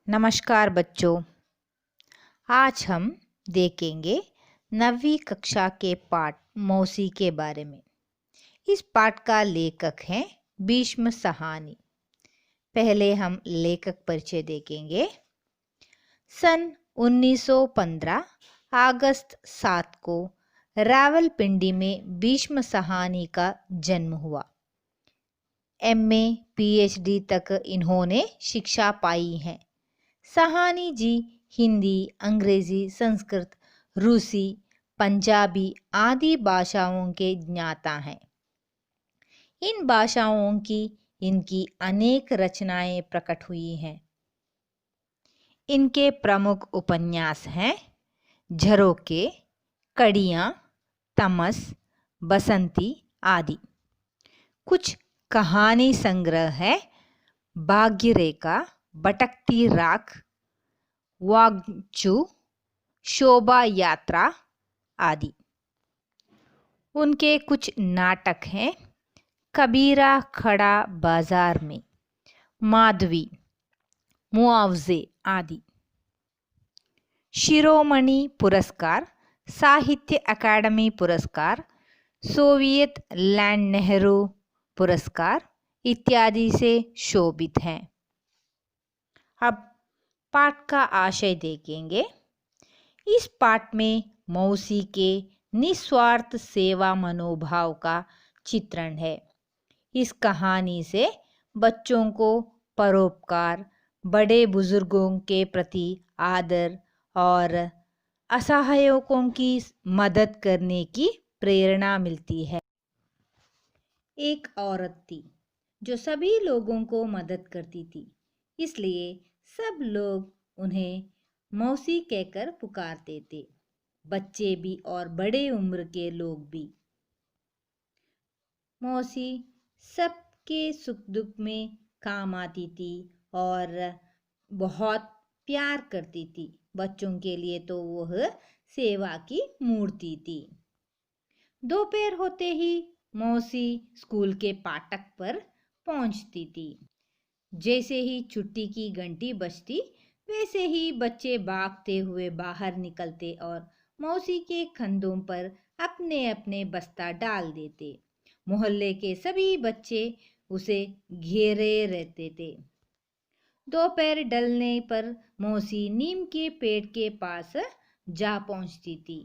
नमस्कार बच्चों। आज हम देखेंगे 9वीं कक्षा के पाठ मौसी के बारे में। इस पाठ का लेखक है भीष्म साहनी। पहले हम लेखक परिचय देखेंगे। सन 1915 अगस्त 7 को रावलपिंडी में भीष्म साहनी का जन्म हुआ। एमए पीएचडी तक इन्होंने शिक्षा पाई है। साहनी जी हिंदी, अंग्रेजी, संस्कृत, रूसी, पंजाबी आदि भाषाओं के ज्ञाता हैं। इन भाषाओं की इनकी अनेक रचनाएं प्रकट हुई हैं। इनके प्रमुख उपन्यास हैं झरोखे, कड़ियाँ, तमस, बसंती आदि। कुछ कहानी संग्रह है भाग्यरेखा, भटकती राख, वागचू, शोभा यात्रा आदि। उनके कुछ नाटक हैं कबीरा खड़ा बाजार में, माधवी, मुआवजे आदि। शिरोमणि पुरस्कार, साहित्य अकादमी पुरस्कार, सोवियत लैंड नेहरू पुरस्कार इत्यादि से शोभित हैं। अब पाठ का आशय देखेंगे। इस पाठ में मौसी के निस्वार्थ सेवा मनोभाव का चित्रण है। इस कहानी से बच्चों को परोपकार, बड़े बुजुर्गों के प्रति आदर और असहायों की मदद करने की प्रेरणा मिलती है। एक औरत थी जो सभी लोगों को मदद करती थी, इसलिए सब लोग उन्हें मौसी कहकर पुकारते थे, बच्चे भी और बड़े उम्र के लोग भी। मौसी सबके सुख दुख में काम आती थी और बहुत प्यार करती थी। बच्चों के लिए तो वह सेवा की मूर्ति थी। दोपहर होते ही मौसी स्कूल के फाटक पर पहुंचती थी। जैसे ही छुट्टी की घंटी बजती, वैसे ही बच्चे भागते हुए बाहर निकलते और मौसी के कंधों पर अपने अपने बस्ता डाल देते। मोहल्ले के सभी बच्चे उसे घेरे रहते थे। दोपहर ढलने पर मौसी नीम के पेड़ के पास जा पहुंचती थी,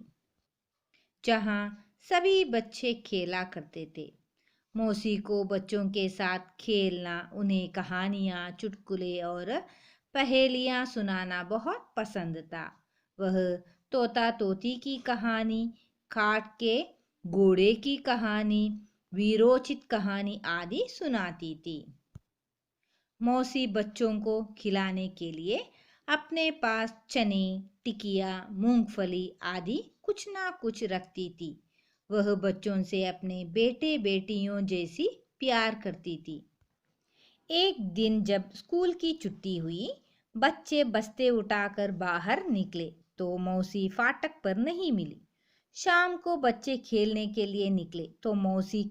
जहां सभी बच्चे खेला करते थे। मौसी को बच्चों के साथ खेलना, उन्हें कहानियाँ, चुटकुले और पहेलियाँ सुनाना बहुत पसंद था। वह तोता तोती की कहानी, काठ के घोड़े की कहानी, वीरोचित कहानी आदि सुनाती थी। मौसी बच्चों को खिलाने के लिए अपने पास चने, टिकिया, मूंगफली आदि कुछ ना कुछ रखती थी। वह बच्चों से अपने बेटे बेटियों जैसी प्यार करती थी। एक दिन जब स्कूल की छुट्टी हुई, बच्चे बस्ते उठाकर बाहर निकले तो मौसी फाटक पर नहीं मिली। शाम को बच्चे खेलने के लिए निकले तो मौसी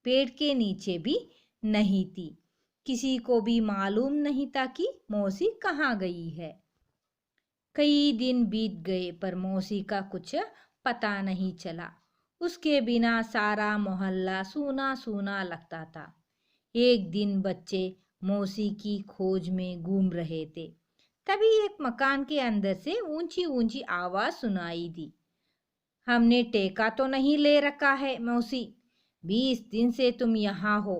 पेड़ के नीचे भी नहीं थी। किसी को भी मालूम नहीं था कि मौसी कहाँ गई है। कई दिन बीत गए पर मौसी का कुछ पता नहीं चला। उसके बिना सारा मोहल्ला सूना सूना लगता था। एक दिन बच्चे मौसी की खोज में घूम रहे थे। तभी एक मकान के अंदर से ऊंची ऊंची आवाज सुनाई दी। हमने टेका तो नहीं ले रखा है मौसी, 20 दिन से तुम यहाँ हो,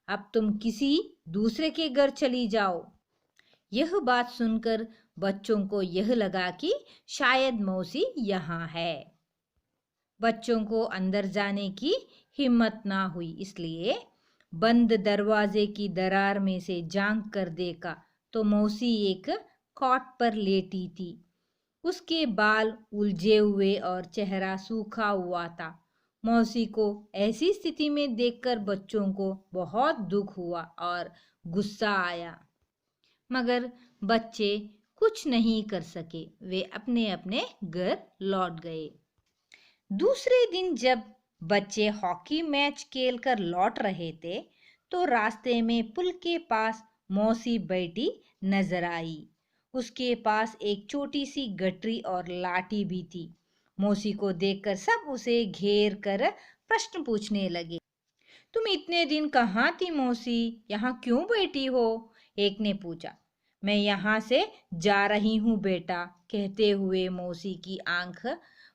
अब तुम किसी दूसरे के घर चली जाओ। यह बात सुनकर बच्चों को यह लगा कि शायद मौसी यहाँ है। बच्चों को अंदर जाने की हिम्मत ना हुई, इसलिए बंद दरवाजे की दरार में से झांक कर देखा तो मौसी एक कॉट पर लेटी थी। उसके बाल उलझे हुए और चेहरा सूखा हुआ था। मौसी को ऐसी स्थिति में देखकर बच्चों को बहुत दुख हुआ और गुस्सा आया, मगर बच्चे कुछ नहीं कर सके। वे अपने अपने घर लौट गए। दूसरे दिन जब बच्चे हॉकी मैच खेलकर लौट रहे थे तो रास्ते में पुल के पास मौसी बैठी नजर आई। उसके पास एक छोटी सी गठरी और लाठी भी थी। मौसी को देखकर सब उसे घेर कर प्रश्न पूछने लगे। तुम इतने दिन कहाँ थी मौसी, यहाँ क्यों बैठी हो? एक ने पूछा। मैं यहाँ से जा रही हूँ बेटा, कहते हुए मौसी की आंख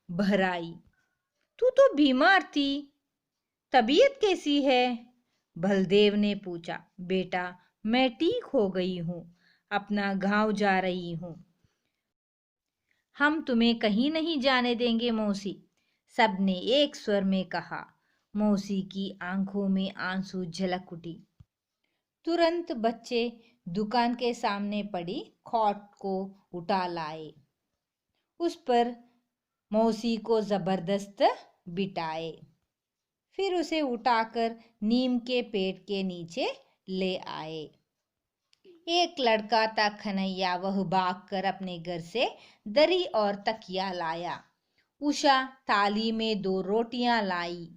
भर आई। तू तो बीमार थी, तबीयत कैसी है? बलदेव ने पूछा। बेटा, मैं ठीक हो गई हूँ, अपना गांव जा रही हूँ। हम तुम्हें कहीं नहीं जाने देंगे मौसी, सबने एक स्वर में कहा। मौसी की आंखों में आंसू झलक उठी। तुरंत बच्चे दुकान के सामने पड़ी खॉट को उठा लाए। उस पर मौसी को जबरदस्त बिठाए। फिर उसे उठाकर नीम के पेड़ के नीचे ले आए। एक लड़का था खनैया, वह भागकर अपने घर से दरी और तकिया लाया। उषा थाली में 2 रोटियां लाई।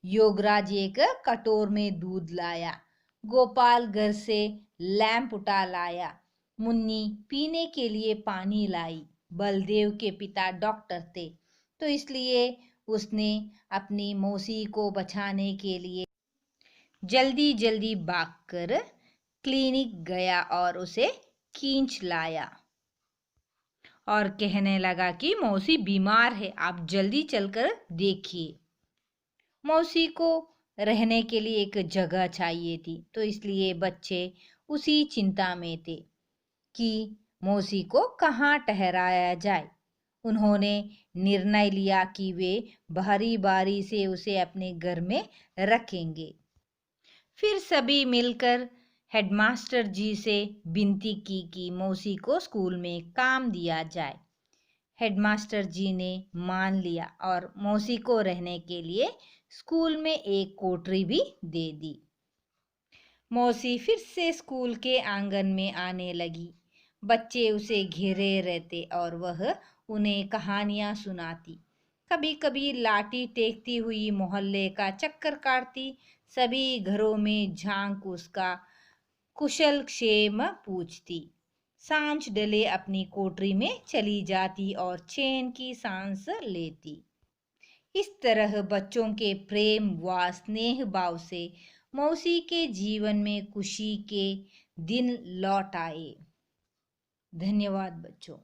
योगराज एक कटोर में दूध लाया। गोपाल घर से लैंप उठा लाया। मुन्नी पीने के लिए पानी लाई। बलदेव के पिता डॉक्टर थे, तो इसलिए उसने अपनी मौसी को बचाने के लिए जल्दी जल्दी भागकर क्लिनिक गया और उसे खींच लाया और कहने लगा कि मौसी बीमार है, आप जल्दी चलकर देखिए। मौसी को रहने के लिए एक जगह चाहिए थी, तो इसलिए बच्चे उसी चिंता में थे कि मौसी को कहाँ ठहराया जाए। उन्होंने निर्णय लिया कि वे बारी बारी से उसे अपने घर में रखेंगे। फिर सभी मिलकर हेडमास्टर जी से विनती की कि मौसी को स्कूल में काम दिया जाए। हेडमास्टर जी ने मान लिया और मौसी को रहने के लिए स्कूल में एक कोठरी भी दे दी। मौसी फिर से स्कूल के आंगन में आने लगी। बच्चे उसे घेरे रहते और वह उन्हें कहानियां सुनाती। कभी कभी लाठी टेकती हुई मोहल्ले का चक्कर काटती। सभी घरों में झांक उसका कुशल क्षेम पूछती। सांझ डले अपनी कोठरी में चली जाती और चैन की सांस लेती। इस तरह बच्चों के प्रेम व स्नेह भाव से मौसी के जीवन में खुशी के दिन लौट आए। धन्यवाद बच्चों।